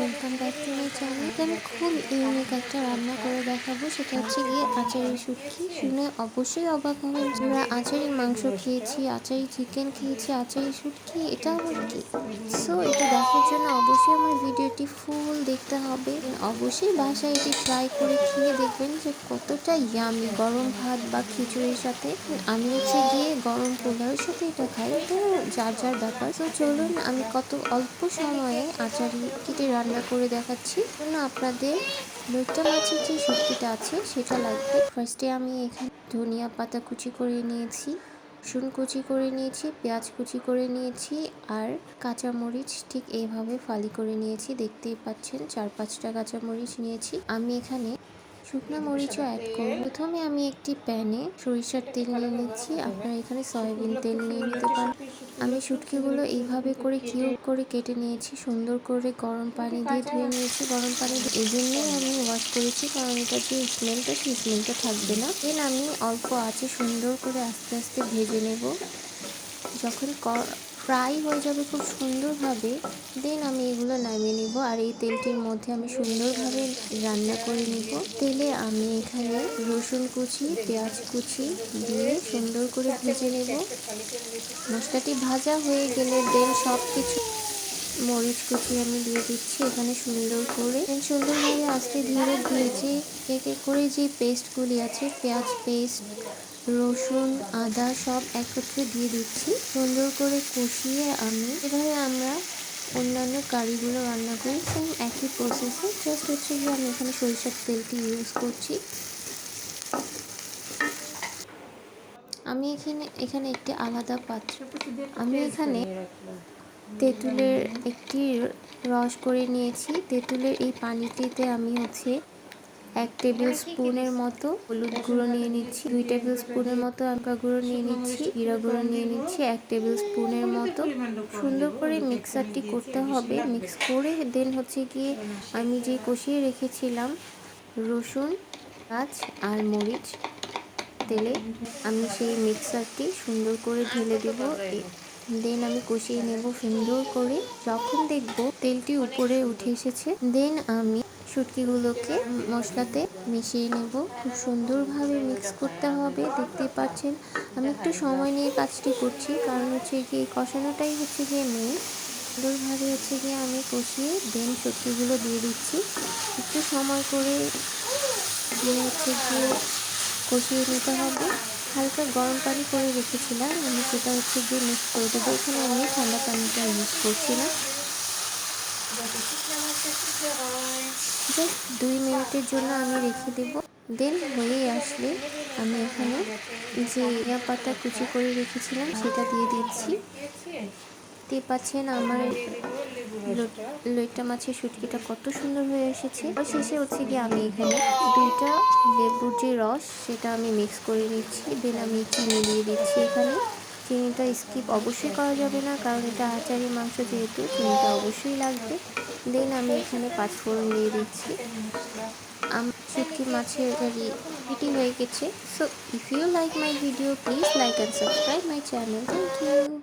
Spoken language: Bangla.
Welcome back to my channel. আমি খুব ইউনিক একটা রান্না করে দেখাবো, সেটা হচ্ছে গিয়ে আচারি শুটকি। শুনে অবশ্যই অবাক হবেন, আমরা আচারি মাংস খেয়েছি, আচারি চিকেন খেয়েছি, আচারি শুটকি এটা আবার কি? সো এটা দেখার জন্য অবশ্যই আমার ভিডিওটি ফুল দেখতে হবে। অবশ্যই বাসায় এটি ট্রাই করে খেয়ে দেখবেন যে কতটা ইয়ামি। গরম ভাত বা খিচুড়ির সাথে, আমি হচ্ছে গিয়ে গরম পোলাওয়ের সাথে এটা খাই, তো যার যার ব্যাপার। তো চলুন আমি কত অল্প সময়ে আচারি কেটে রান্না করে দেখাচ্ছি। জন্য আপনাদের লইট্টা মাছের যে শুটকিটা আছে সেটা লাগবে। ফার্স্টে আমি এখানে ধনিয়া পাতা কুচি করে নিয়েছি, রসুন কুচি করে নিয়েছি, পেঁয়াজ কুচি করে নিয়েছি, আর কাঁচামরিচ ঠিক এইভাবে ফালি করে নিয়েছি। দেখতেই পাচ্ছেন 4-5টা কাঁচামরিচ নিয়েছি। আমি এখানে শুকনো মরিচও অ্যাড করব। প্রথমে আমি একটি প্যানে সরিষার তেল নিয়ে নিচ্ছি, আপনারা এখানে সয়াবিন তেল নিয়ে নিতে পারেন। আমি শুটকিগুলো এইভাবে করে কিউব করে কেটে নিয়েছি, সুন্দর করে গরম পানি দিয়ে ধুয়ে নিয়েছি। গরম পানি এই জন্যই আমি ওয়াশ করেছি, কারণ এটা যে স্মেলটা সেই স্মেলটা থাকবে না। দেন আমি অল্প আঁচে সুন্দর করে আস্তে আস্তে ভেজে নেব। যখন ফ্রাই হয়ে যাবে খুব সুন্দরভাবে, দেন আমি এগুলো নামিয়ে নিব। আর এই তেলটির মধ্যে আমি সুন্দরভাবে রান্না করে নিব। তেলে আমি এখানে রসুন কুচি, পেঁয়াজ কুচি দিয়ে সুন্দর করে ভেজে নেব। মশলাটি ভাজা হয়ে গেলে দেন সব কিছু মরিচ কুচি আমি দিয়ে দিচ্ছি এখানে সুন্দরভাবে আস্তে ধীরে ভেজে এক এক করে যে পেস্টগুলি আছে, পেঁয়াজ পেস্ট, রসুন, আদা সব একত্রে দিয়ে দিচ্ছি। সুন্দর করে কষিয়ে আমি এভাবে আমরা অন্যান্য কারিগুলো রান্না করি, সেম একই প্রসেসে, জাস্ট হচ্ছে গিয়ে আমি এখানে সরিষার তেলটি ইউজ করছি। আমি এখানে একটি আলাদা পাত্র, আমি এখানে তেঁতুলের একটি রস করে নিয়েছি। তেঁতুলের এই পানিটিতে আমি 1 টেবিল স্পুনের মতো হলুদ গুঁড়ো নিয়ে নিচ্ছি, 2 টেবিল স্পুনের মতো লঙ্কা গুঁড়ো নিয়ে নিচ্ছি, জিরা গুঁড়ো নিয়ে নিচ্ছি 1 টেবিল স্পুনের মতো। সুন্দর করে মিক্সারটি করতে হবে। মিক্স করে দেন হচ্ছে গিয়ে আমি যে কষিয়ে রেখেছিলাম রসুন, পেঁয়াজ আর মরিচ তেলে, আমি সেই মিক্সারটি সুন্দর করে ঢেলে দেব। দেন আমি কষিয়ে নেব সুন্দর করে। যখন দেখব তেলটি উপরে উঠে এসেছে, দেন আমি শুটকিগুলোকে মশলাতে মিশিয়ে নেব। খুব সুন্দরভাবে মিক্স করতে হবে। দেখতে পাচ্ছেন আমি একটু সময় নিয়ে কাজটি করছি, কারণ হচ্ছে গিয়ে কষানোটাই হচ্ছে গিয়ে মেন। সুন্দরভাবে হচ্ছে গিয়ে আমি কষিয়ে দেন শুটকিগুলো দিয়ে দিচ্ছি। একটু সময় করে হচ্ছে গিয়ে কষিয়ে নিতে হবে। হালকা গরম পানি করে রেখেছিলাম, আমি সেটা হচ্ছে গিয়ে মিক্স করে দেবো। এখানে আমি ঠান্ডা পানিটা ইউজ করছি না। জাস্ট 2 মিনিটের জন্য আমি রেখে দেব। দেন হয়ে আসলে আমি এখানে যে ধনিয়া পাতা কুচি করে রেখেছিলাম সেটা দিয়ে দিচ্ছি। দেখতে পাচ্ছেন আমার লইট্টা মাছের শুটকিটা কত সুন্দর হয়ে এসেছে। শেষে হচ্ছে গিয়ে আমি এখানে 2টা লেবুর যে রস সেটা আমি মিক্স করে নিচ্ছি। দেন আমি চিনি দিয়ে দিচ্ছি এখানে। চিনিটা স্কিপ অবশ্যই করা যাবে না, কারণ এটা আচারি মাংস যেহেতু চিনিটা অবশ্যই লাগবে। দেন আমি এখানে 5 ফোড়ন দিয়ে দিচ্ছি। আমার শুটকি মাছের কারি রেডি হয়ে গেছে। So if you like my video, please like and subscribe my channel. Thank you.